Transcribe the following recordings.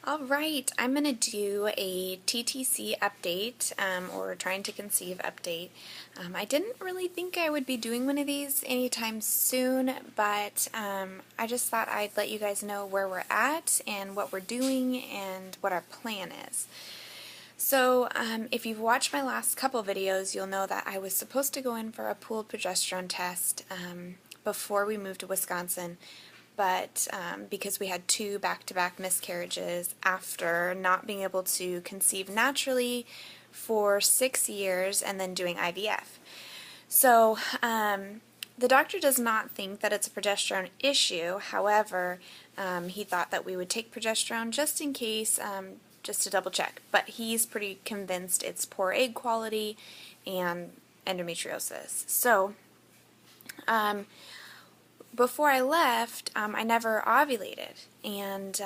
Alright, I'm going to do a TTC update, or trying to conceive update. I didn't really think I would be doing one of these anytime soon, but I just thought I'd let you guys know where we're at and what we're doing and what our plan is. So if you've watched my last couple videos, you'll know that I was supposed to go in for a pooled progesterone test before we moved to Wisconsin, but because we had two back-to-back miscarriages after not being able to conceive naturally for 6 years and then doing IVF. So the doctor does not think that it's a progesterone issue. However, he thought that we would take progesterone just in case, just to double check. But he's pretty convinced it's poor egg quality and endometriosis. So before I left, I never ovulated, and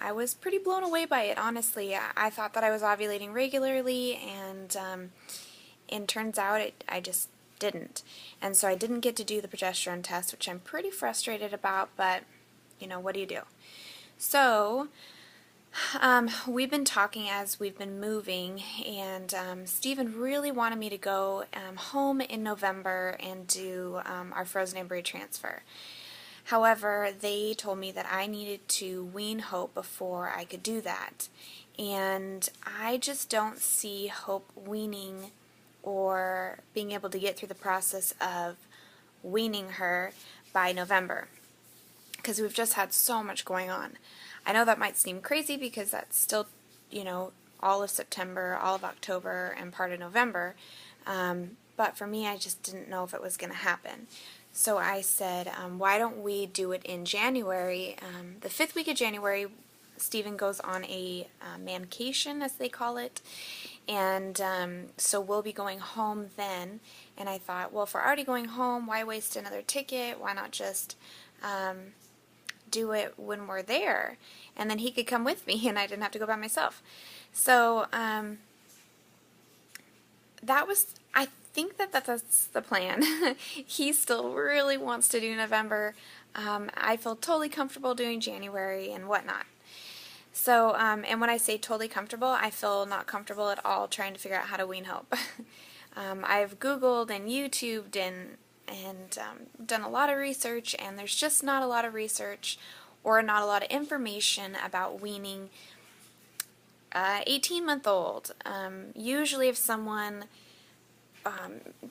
I was pretty blown away by it, honestly. I thought that I was ovulating regularly, and turns out I just didn't. And so I didn't get to do the progesterone test, which I'm pretty frustrated about, but, you know, what do you do? So we've been talking as we've been moving, and Stephen really wanted me to go home in November and do our frozen embryo transfer. However, they told me that I needed to wean Hope before I could do that, and I just don't see Hope weaning or being able to get through the process of weaning her by November, because we've just had so much going on. I know that might seem crazy because that's still, you know, all of September, all of October, and part of November. But for me, I just didn't know if it was going to happen. So I said, why don't we do it in January? The 5th week of January, Stephen goes on a mancation, as they call it. And so we'll be going home then. And I thought, well, if we're already going home, why waste another ticket? Why not just do it when we're there, and then he could come with me and I didn't have to go by myself. So that was, I think that's the plan. He still really wants to do November. I feel totally comfortable doing January and whatnot. So, and when I say totally comfortable, I feel not comfortable at all trying to figure out how to wean Hope. I've Googled and YouTubed and done a lot of research, and there's just not a lot of research or not a lot of information about weaning 18-month-old. Usually if someone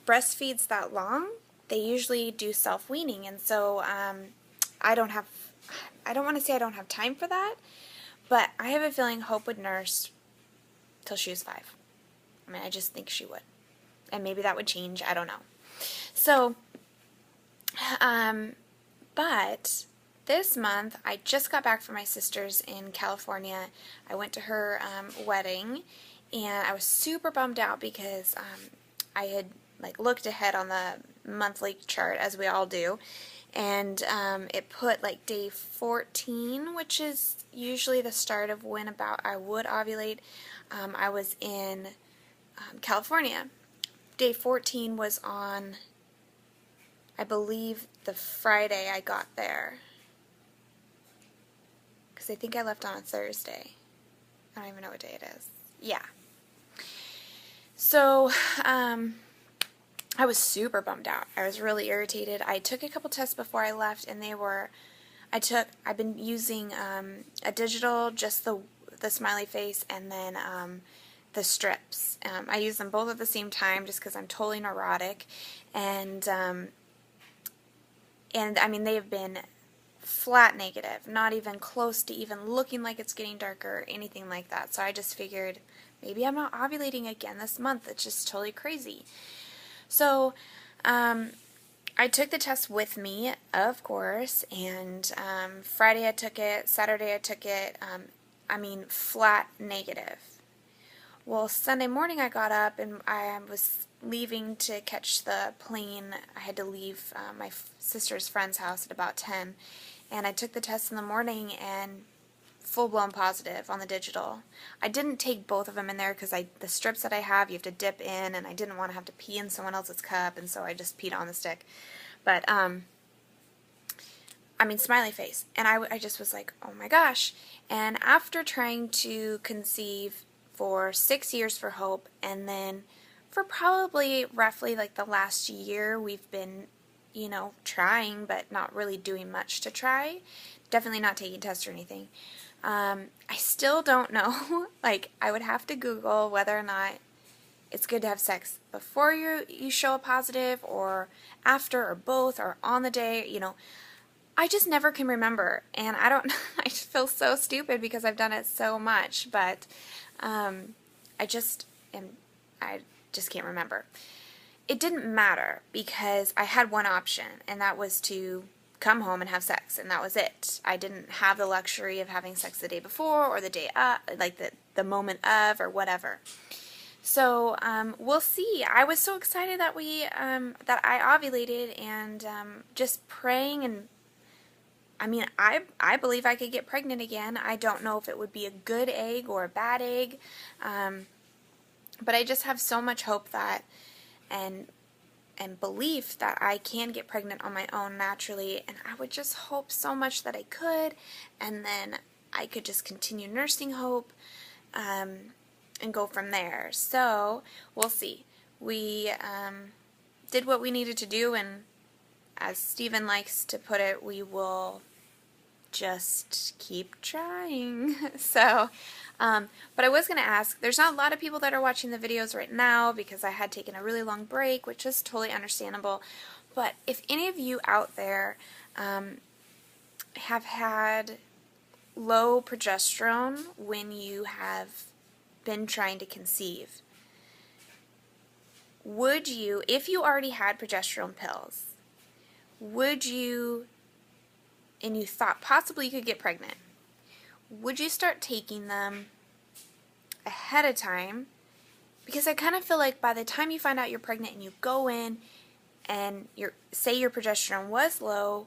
breastfeeds that long, they usually do self-weaning, and so I don't want to say I don't have time for that, but I have a feeling Hope would nurse till she was 5. I mean, I just think she would. And maybe that would change, I don't know. So, but this month, I just got back from my sister's in California. I went to her wedding, and I was super bummed out because I had looked ahead on the monthly chart, as we all do, and it put day 14, which is usually the start of when about I would ovulate. I was in California. Day 14 was on, I believe, the Friday I got there, because I think I left on a Thursday. I don't even know what day it is. Yeah. So, I was super bummed out. I was really irritated. I took a couple tests before I left, and I've been using a digital, just the smiley face, and then the strips. I use them both at the same time just because I'm totally neurotic, and I mean, they have been flat negative, not even close to even looking like it's getting darker or anything like that. So I just figured maybe I'm not ovulating again this month. It's just totally crazy. So I took the test with me, of course, and Friday I took it, Saturday I took it. I mean, flat negative. Well, Sunday morning I got up and I was leaving to catch the plane. I had to leave my sister's friend's house at about 10, and I took the test in the morning and full-blown positive on the digital. I didn't take both of them in there because the strips that I have, you have to dip in, and I didn't want to have to pee in someone else's cup, and so I just peed on the stick. But smiley face. And I just was like, oh my gosh. And after trying to conceive for 6 years for Hope, and then for probably roughly like the last year, we've been, trying, but not really doing much to try. Definitely not taking tests or anything. I still don't know. Like, I would have to Google whether or not it's good to have sex before you show a positive, or after, or both, or on the day, I just never can remember, and I don't, I just feel so stupid because I've done it so much, but I just can't remember. It didn't matter because I had one option, and that was to come home and have sex, and that was it. I didn't have the luxury of having sex the day before or the day like the moment of, or whatever. So we'll see. I was so excited that that I ovulated, and just praying, and I believe I could get pregnant again. I don't know if it would be a good egg or a bad egg, but I just have so much hope that and belief that I can get pregnant on my own naturally, and I would just hope so much that I could, and then I could just continue nursing Hope and go from there. So we'll see. We did what we needed to do, and as Stephen likes to put it, we will just keep trying. So, but I was going to ask, there's not a lot of people that are watching the videos right now because I had taken a really long break, which is totally understandable, but if any of you out there have had low progesterone when you have been trying to conceive, would you, if you already had progesterone pills, would you, and you thought possibly you could get pregnant, would you start taking them ahead of time? Because I kind of feel like by the time you find out you're pregnant and you go in and say your progesterone was low,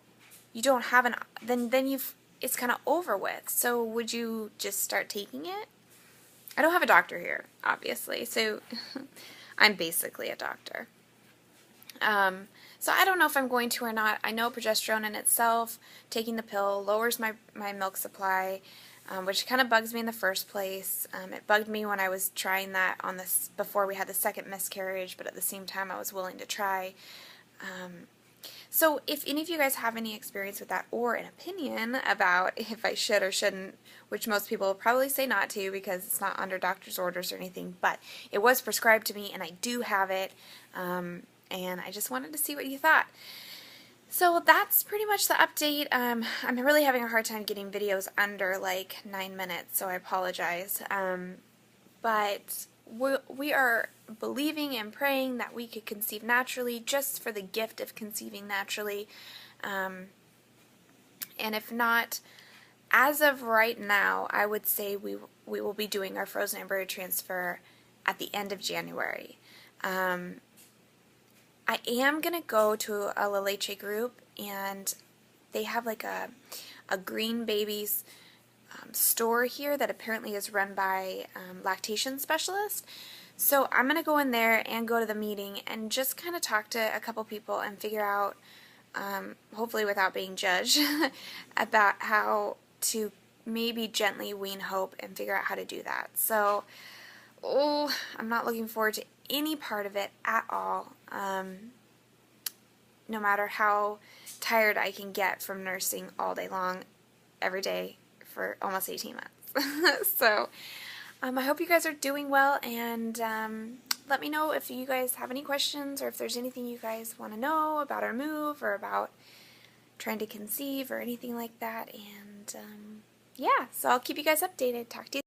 you don't have then it's kind of over with. So would you just start taking it? I don't have a doctor here, obviously, so I'm basically a doctor. So I don't know if I'm going to or not. I know progesterone in itself, taking the pill, lowers my milk supply, which kind of bugs me in the first place. It bugged me when I was trying that on this before we had the second miscarriage, but at the same time I was willing to try. So if any of you guys have any experience with that, or an opinion about if I should or shouldn't, which most people will probably say not to because it's not under doctor's orders or anything, but it was prescribed to me and I do have it, and I just wanted to see what you thought. So that's pretty much the update. I'm really having a hard time getting videos under like 9 minutes, so I apologize. But we are believing and praying that we could conceive naturally, just for the gift of conceiving naturally. And if not, as of right now, I would say we will be doing our frozen embryo transfer at the end of January. I am going to go to a La Leche group, and they have like a Green Babies store here that apparently is run by lactation specialists. So I'm going to go in there and go to the meeting and just kind of talk to a couple people and figure out, hopefully without being judged, about how to maybe gently wean Hope and figure out how to do that. So, I'm not looking forward to any part of it at all, no matter how tired I can get from nursing all day long, every day, for almost 18 months. So, I hope you guys are doing well, and let me know if you guys have any questions, or if there's anything you guys want to know about our move, or about trying to conceive, or anything like that. And yeah, so I'll keep you guys updated. Talk to you